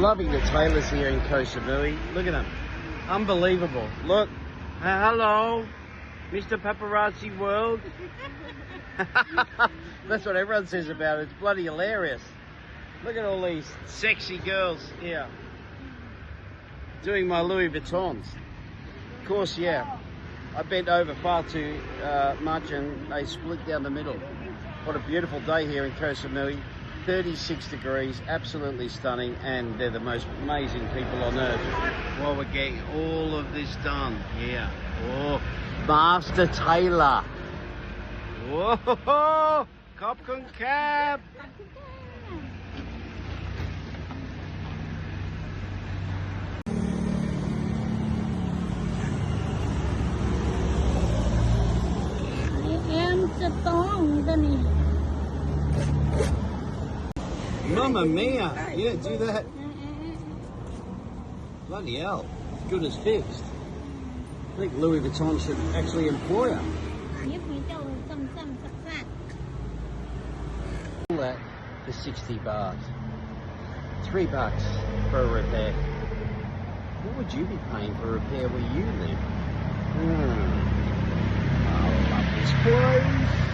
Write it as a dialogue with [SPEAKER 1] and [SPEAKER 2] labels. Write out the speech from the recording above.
[SPEAKER 1] loving the tailors here in Koh Samui. Look at them. Unbelievable. Look. Hello, Mr. Paparazzi World. That's what everyone says about it. It's bloody hilarious. Look at all these sexy girls here doing my Louis Vuittons. Of course, yeah. I bent over far too much and they split down the middle. What a beautiful day here in Koh Samui. 36 degrees, absolutely stunning, and they're the most amazing people on earth. While we're getting all of this done here. Oh, Master Tailor. Whoa, Cop con cab. Mamma mia! Yeah, do that. Bloody hell. Good as fixed. I think Louis Vuitton should actually employ her. All that for 60 baht. $3 for a repair. What would you be paying for a repair where you live? I love this place.